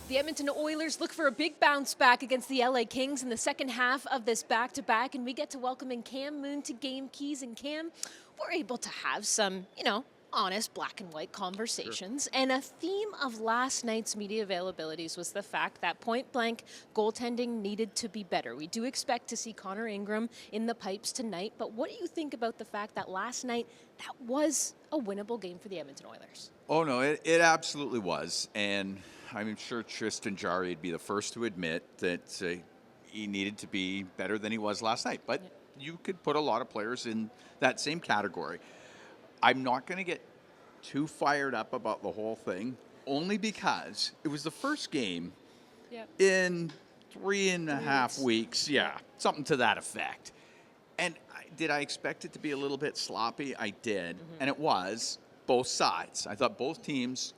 The Edmonton Oilers look for a big bounce back against the LA Kings in the second half of this back-to-back, and we get to welcome in Cam Moon to Game Keys. And Cam, we're able to have some, honest black and white conversations. Sure. And a theme of last night's media availabilities was the fact that point-blank goaltending needed to be better. We do expect to see Connor Ingram in the pipes tonight, but what do you think about the fact that last night that was a winnable game for the Edmonton Oilers? Oh, no, it absolutely was. And I'm sure Tristan Jarry would be the first to admit that he needed to be better than he was last night. But you could put a lot of players in that same category. I'm not going to get too fired up about the whole thing, only because it was the first game in 3.5 weeks. Yeah, something to that effect. And did I expect it to be a little bit sloppy? I did, and it was both sides. I thought both teams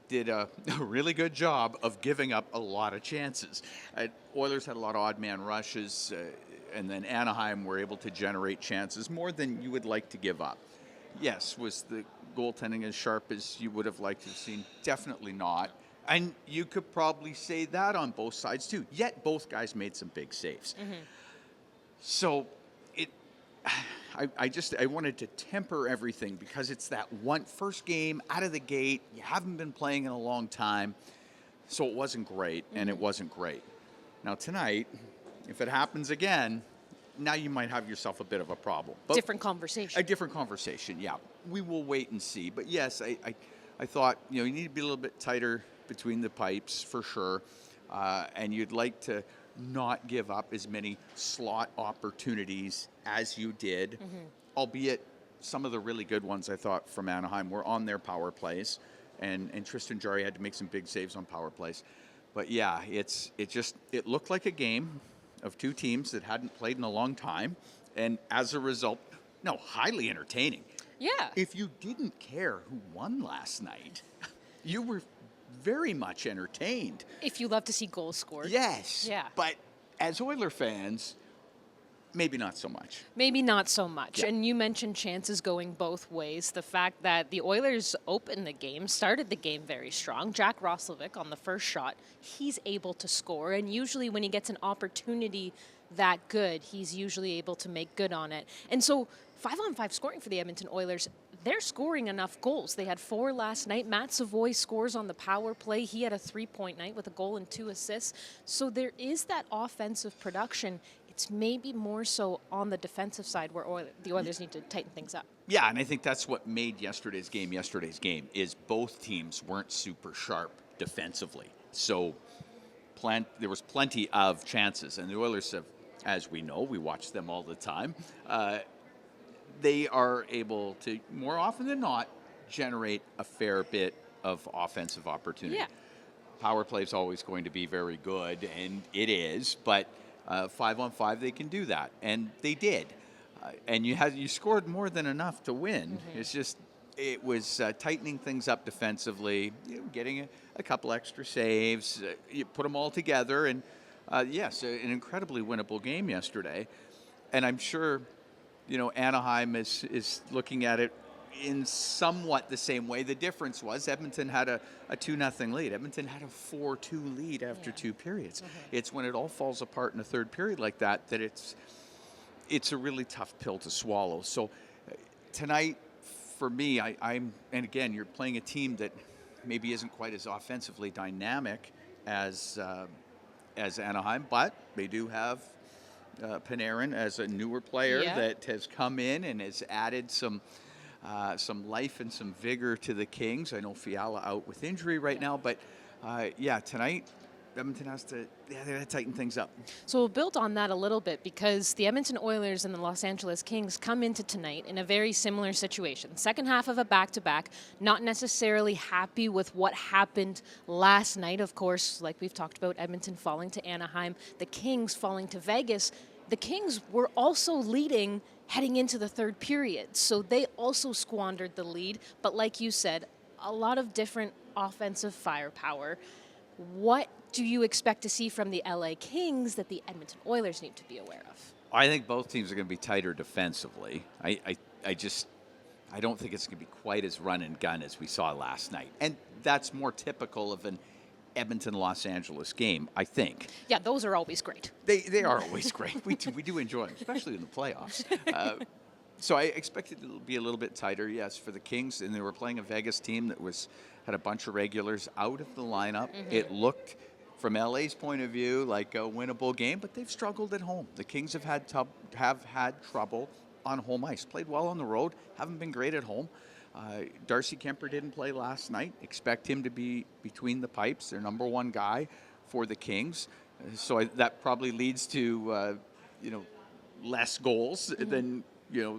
did a really good job of giving up a lot of chances. Oilers had a lot of odd man rushes, and then Anaheim were able to generate chances more than you would like to give up. Yes, was the goaltending as sharp as you would have liked to have seen? Definitely not. And you could probably say that on both sides too. Yet both guys made some big saves. So I wanted to temper everything because it's that one first game out of the gate. You haven't been playing in a long time. So it wasn't great, and it wasn't great. Now tonight, if it happens again, now you might have yourself a bit of a problem. But different conversation. A different conversation, yeah. We will wait and see. But yes, I thought, you need to be a little bit tighter between the pipes for sure. And you'd like to not give up as many slot opportunities as you did, albeit some of the really good ones I thought from Anaheim were on their power plays. And Tristan Jarry had to make some big saves on power plays. But yeah, it looked like a game of two teams that hadn't played in a long time, and as a result, highly entertaining. Yeah. If you didn't care who won last night, you were very much entertained. If you love to see goals scored. Yes. Yeah. But as Oiler fans, maybe not so much. Maybe not so much. Yeah. And you mentioned chances going both ways. The fact that the Oilers opened the game, started the game very strong. Jack Roslovic on the first shot, he's able to score. And usually when he gets an opportunity that good, he's usually able to make good on it. And so 5-on-5 scoring for the Edmonton Oilers, they're scoring enough goals. They had 4 last night. Matt Savoy scores on the power play. He had a 3-point night with a goal and 2 assists. So there is that offensive production. It's maybe more so on the defensive side where the Oilers need to tighten things up. Yeah, and I think that's what made yesterday's game, is both teams weren't super sharp defensively. So there was plenty of chances. And the Oilers have, as we know, we watch them all the time, they are able to, more often than not, generate a fair bit of offensive opportunity. Yeah. Power play is always going to be very good, and it is, but 5-on-5 they can do that, and they did. And you scored more than enough to win. It's just it was tightening things up defensively, getting a couple extra saves. You put them all together, and yes, an incredibly winnable game yesterday. And I'm sure, Anaheim is looking at it in somewhat the same way. The difference was Edmonton had a 2-0 lead. Edmonton had a 4-2 lead after 2 periods. It's when it all falls apart in a third period like that it's a really tough pill to swallow. So tonight, for me, and again, you're playing a team that maybe isn't quite as offensively dynamic as Anaheim, but they do have Panarin as a newer player that has come in and has added some life and some vigor to the Kings. I know Fiala out with injury right now, but tonight Edmonton has to tighten things up. So we'll build on that a little bit because the Edmonton Oilers and the Los Angeles Kings come into tonight in a very similar situation. Second half of a back-to-back, not necessarily happy with what happened last night. Of course, like we've talked about, Edmonton falling to Anaheim, the Kings falling to Vegas. The Kings were also leading heading into the third period, so they also squandered the lead. But like you said, a lot of different offensive firepower. What do you expect to see from the LA Kings that the Edmonton Oilers need to be aware of? I think both teams are going to be tighter defensively. I don't think it's going to be quite as run and gun as we saw last night. And that's more typical of an Edmonton-Los Angeles game, I think. Yeah, those are always great. They are always great. We do enjoy them, especially in the playoffs. So I expected it to be a little bit tighter, yes, for the Kings, and they were playing a Vegas team that had a bunch of regulars out of the lineup. It looked, from LA's point of view, like a winnable game, but they've struggled at home. The Kings have had trouble on home ice. Played well on the road, haven't been great at home. Darcy Kemper didn't play last night. Expect him to be between the pipes, their number one guy for the Kings. So that probably leads to less goals than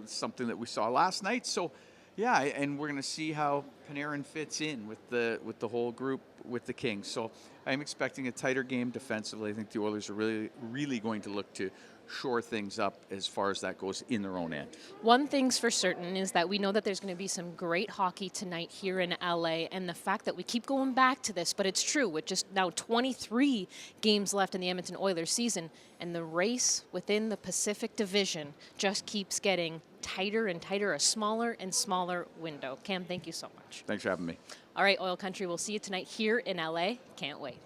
something that we saw last night. So yeah, and we're going to see how Panarin fits in with the whole group with the Kings. So I'm expecting a tighter game defensively. I think the Oilers are really going to look to shore things up as far as that goes in their own end. One thing's for certain is that we know that there's going to be some great hockey tonight here in LA, and the fact that we keep going back to this, but it's true, with just now 23 games left in the Edmonton Oilers season, and the race within the Pacific Division just keeps getting tighter and tighter, a smaller and smaller window. Cam, thank you so much. Thanks for having me. All right, Oil Country, we'll see you tonight here in LA. Can't wait.